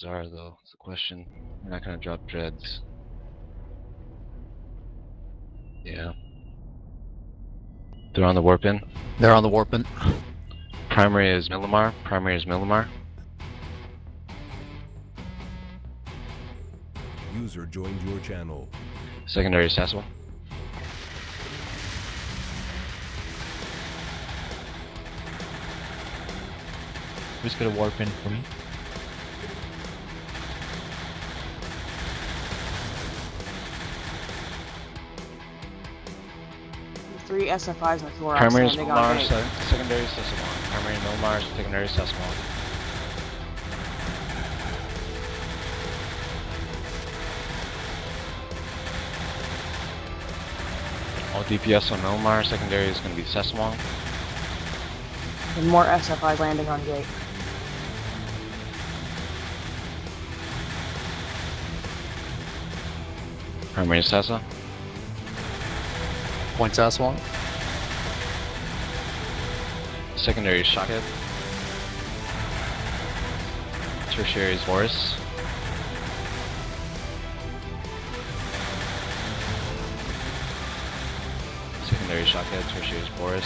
are though, it's the question. We're not gonna drop dreads. Yeah. They're on the warp in. They're on the warp in. Primary is Millimar. Primary is Millimar. User joined your channel. Secondary is Sassel. Who's gonna warp in for me? Three SFIs and 4 Primary is outstanding on Millimar. gate. Secondary is Sessamon. Primary Millimar. Secondary is Sessamon. All DPS on Millimar. Secondary is gonna be Sessamon. And more SFIs landing on gate. Primary is Sessa. Point Saswang. Secondary is Shockhead. Tertiary is Boris. Secondary is Shockhead. Tertiary is Boris.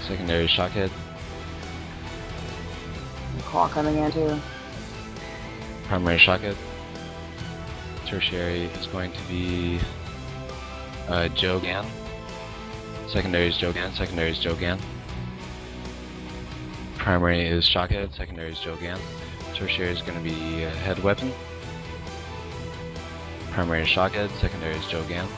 Secondary is Shockhead. And claw coming in too. Primary Shockhead. Tertiary is going to be Jogan. Secondary is Jogan. Secondary is Jogan. Primary is Shockhead. Secondary is Jogan. Tertiary is going to be Head Weapon. Primary is Shockhead. Secondary is Jogan.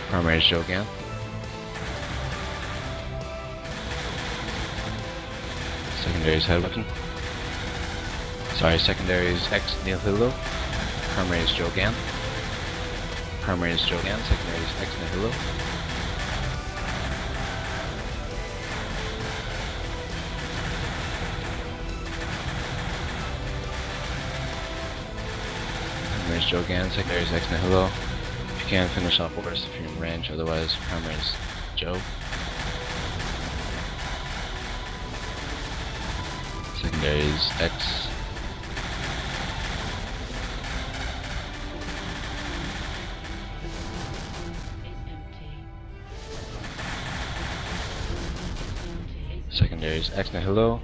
Primary is Jogan. Secondary is Head Weapon. Sorry, secondary is X Nihilo. Primary is Jogan. Primary is Jogan. Secondary is X Nihilo. Primary is Jogan. Secondary is X Nihilo. If you can, finish off Boris if you're in range, otherwise primary is Joe. Secondary is X. Secondary is X Nihilo.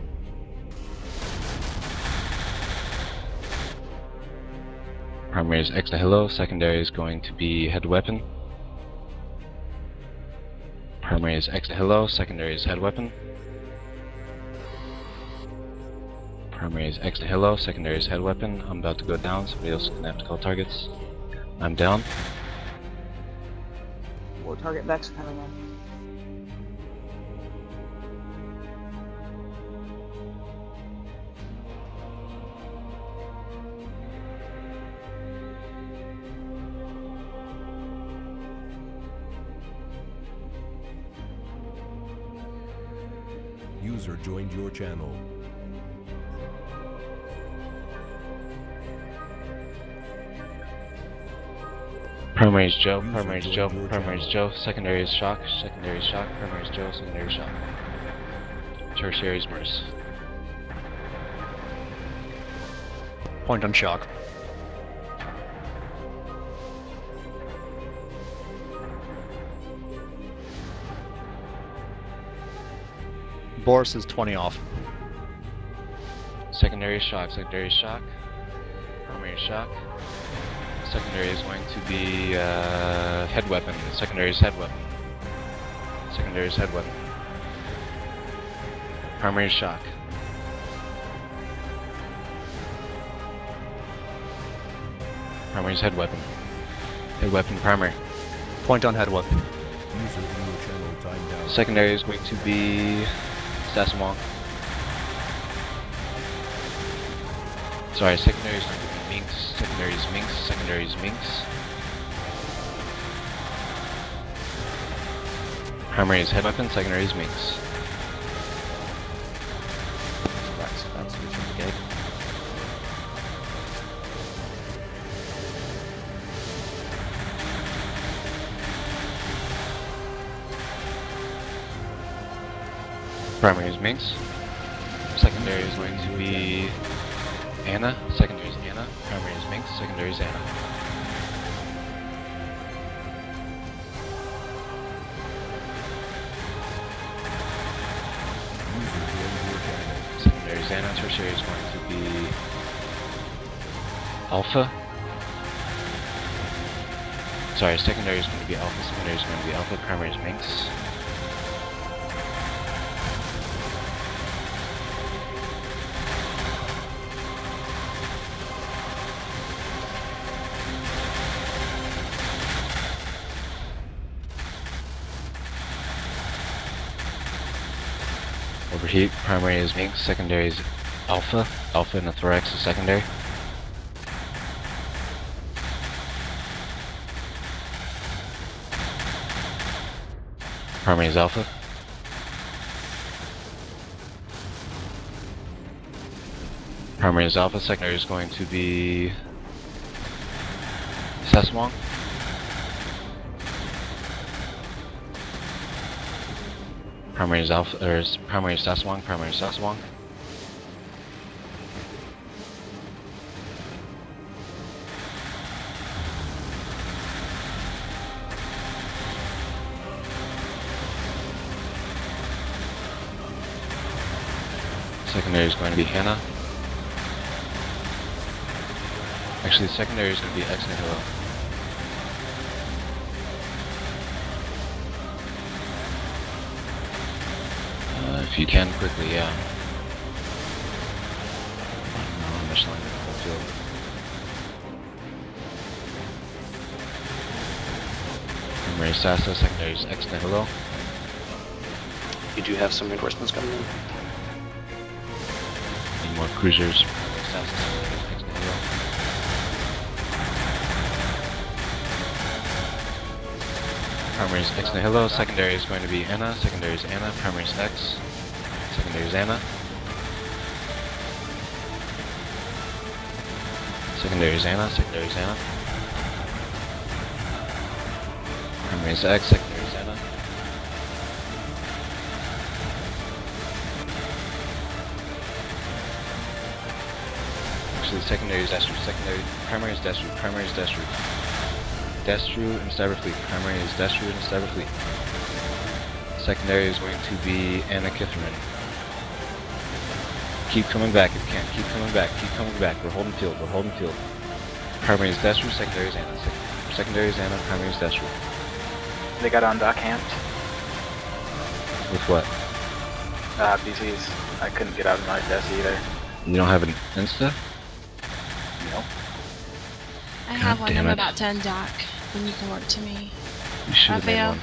Primary is X Nihilo. Secondary is going to be Head Weapon. Primary is X Nihilo. Secondary is Head Weapon. Primary is X Nihilo. Secondary is Head Weapon. I'm about to go down. Somebody else is gonna have to call targets. I'm down. More target Vex coming in. User joined your channel. Primary is Joe. Primary is Joe. Primary is Joe. Secondary is Shock. Secondary is Shock. Primary is Joe. Secondary is Shock. Tertiary is Merce. Point on Shock. Boris is 20 off. Secondary is Shock. Secondary is Shock. Primary is Shock. Secondary is going to be Head Weapon. Secondary is Head Weapon. Secondary is Head Weapon. Primary is Shock. Primary is Head Weapon. Head Weapon Primary. Point on Head Weapon. User in your channel timed out. Secondary is going to be Sassamon. Sorry, secondary is going to be Minx. Secondary is Minx. Secondary is Minx. Primary is Head Weapon. Secondary is Minx. That's switching the gate. Primary is Minx. Secondary is going to be Anna. Secondary is Anna. Primary is Minx. Secondary is Anna. Secondary is Anna. Tertiary is going to be Alpha. Sorry, secondary is going to be Alpha. Secondary is going to be Alpha. Primary is Minx. Overheat, primary is Minx, secondary is Alpha. Alpha in the thorax is secondary. Primary is Alpha. Primary is Alpha, secondary is going to be Saswang. Primary is Alpha, or primary is Saswang, primary is Saswang. Secondary is going to be Hannah. Actually, secondary is going to be Ex Nihilo. If you can quickly, yeah. I don't know how much longer the whole field. Primary Sasa, secondary is Ex Nihilo. You do have some reinforcements coming in. Need more cruisers. Primary Sasa, secondary is Ex Nihilo. Primary is Ex Nihilo, secondary is going to be Anna, secondary is Anna, primary is X. Secondary is Anna. Secondary is Anna. Secondary is Anna. Primary is X. Secondary is Anna. Actually, secondary is Destru. Secondary, primary is Destru. Primary is Destru. Destru and Cyberfleet. Primary is Destru and Cyberfleet. Secondary is going to be Anna Kitherman. Keep coming back if you can. Keep coming back. Keep coming back. We're holding field. We're holding field. Primary is Destru. Secondary is Anna. Secondary is Anna. Primary is Destru. They got on dock camped. With what? BCs. I couldn't get out of my desk either. You don't have an Insta? Nope. I have God one. damn I'm it. about to end dock, and you can work to me. You should have made Raphael? one.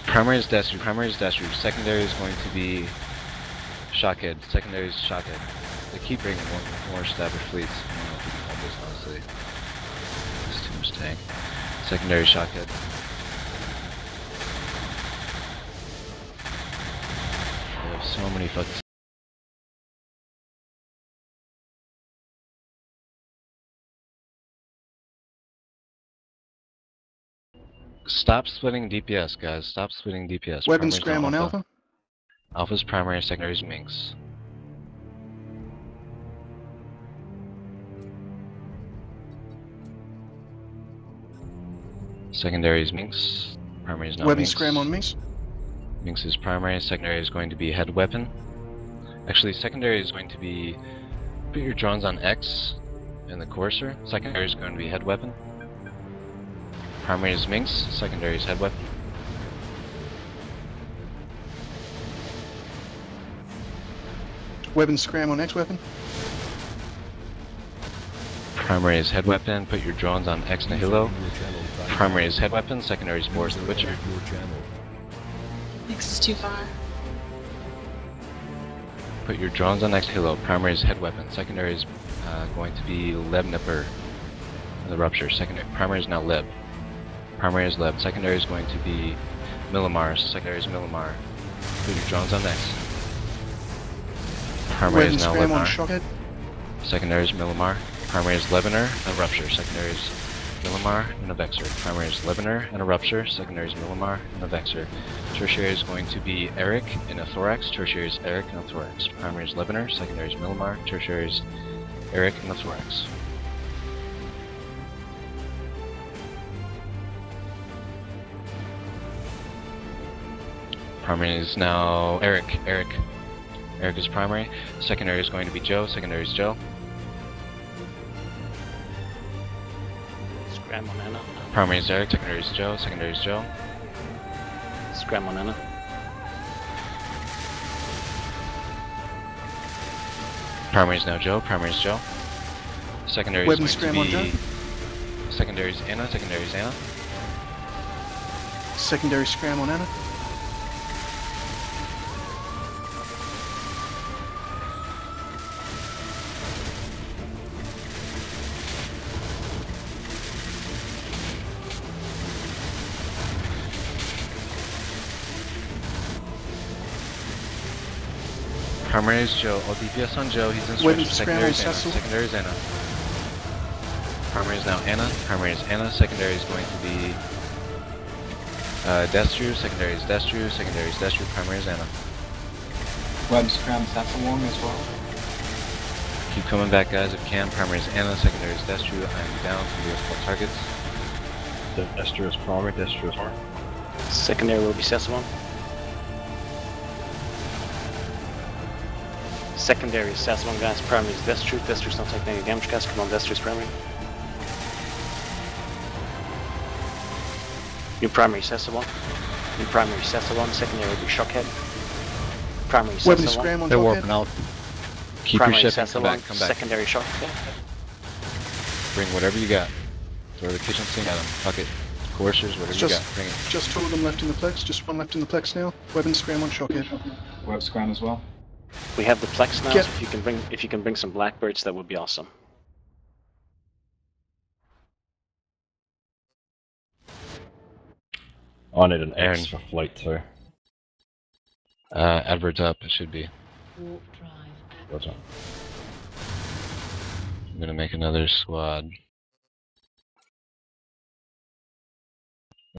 Primary is Destru. Primary is Destru. Secondary is going to be Shockhead. Secondary is Shockhead. They keep bringing more established fleets. I don't know if we can hold this, honestly. It's too much tank. Secondary Shockhead. They have so many fucking... Stop splitting DPS, guys. Stop splitting DPS. Weapon Primary's scram not on Alpha. Alpha's primary, secondary's Minx. Secondary is Minx. Primary is not Weapon Minx. scram on Minx. Minx is primary. Secondary is going to be head weapon. Actually, secondary is going to be put your drones on X in the courser. Secondary is going to be head weapon. Primary is Minx. Secondary is head weapon. Weapon scram on X weapon. Primary is head weapon. Put your drones on X Nihilo. Primary is head weapon. Secondary is Boris the Witcher. X is too far. Put your drones on X Nihilo. Primary is head weapon. Secondary is going to be Leb Nipper. The Rupture. Secondary. Primary is now Leb. Primary is Leb. Secondary is going to be Millimar. Secondary is Millimar. Put your drones on X. Primary Weapon is now scram on Lebanar. Shockhead. Secondary is Millimar. Primary is Lebanar. The Rupture. Secondary is Millimar, and a Vexor. Primary is Lebanon and a Rupture. Secondary is Millimar and a Vexor. Tertiary is going to be Eric and a Thorax. Tertiary is Eric and a Thorax. Primary is Lebanon. Secondary is Millimar. Tertiary is Eric and a Thorax. Primary is now Eric. Eric is primary. Secondary is going to be Joe. Secondary is Joe. Scram on Anna. Primary is Eric. Secondary is Joe. Secondary is Joe. Scram on Anna. Primary is now Joe. Primary is Joe. Secondary Weapon is going scram to on be... Joe. Secondary is Anna. Secondary is Anna. Secondary scram on Anna. Primary is Joe. All DPS on Joe. He's in Weapon stretch. scram Secondary on is Anna. Cecil. Secondary is Anna. Primary is now Anna. Primary is Anna. Secondary is going to be Destru. Secondary is Destru. Secondary is Destru. Primary is Anna. Web scram Sassalong as well. Keep coming back, guys, if you can. Primary is Anna. Secondary is Destru. I am down for US targets. Destru is primary. Destru is primary. Secondary will be Sassalon. Secondary is Sassalon, guys. Primary is Destru. Destru's not taking any damage, guys. Come on, Destru's primary. New primary Sassalon. New primary Sassalon. Secondary will be Shockhead. Primary Weapon Sassalon. scram on They're Doghead. warping out. Keep Primary your shipping. Come back. Sassalon. Come back. Secondary Shockhead. Bring whatever you got. Throw the kitchen sink at them. Fuck it. Coercers, whatever you Just- got. Bring it. Just 2 of them left in the plex. Just 1 left in the plex now. Weapon scram on Shockhead. Web scram as well. We have the plex now, Get- so if you can bring some blackbirds, that would be awesome. I need an Aaron. X for flight too. Adverts up. It should be. Roger. I'm gonna make another squad.